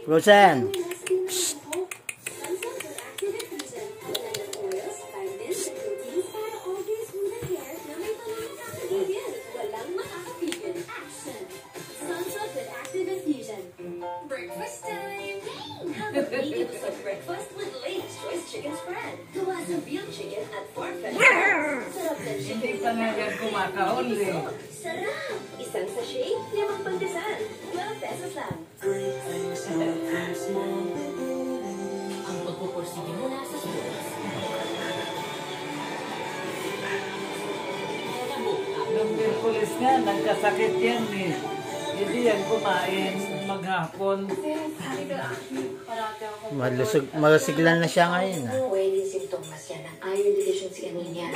Rosen. Breakfast time! Have a medium-sized breakfast with latest choice chicken spread. Gawa sa real chicken at farm-fresh. Sarap ng chicken. Hindi pa nga yan kumakaon eh. Sarap! Isang sachet, 5 pandesal. 12 pesos lang. Ang pagpupursige mula sa sports. Nung Merkulis nga, nagkasakit yan eh. Hindi yan kumain maghapon. Malusiglan na siya ngayon. Pwede simptomas yan ng iron deficiency anemia.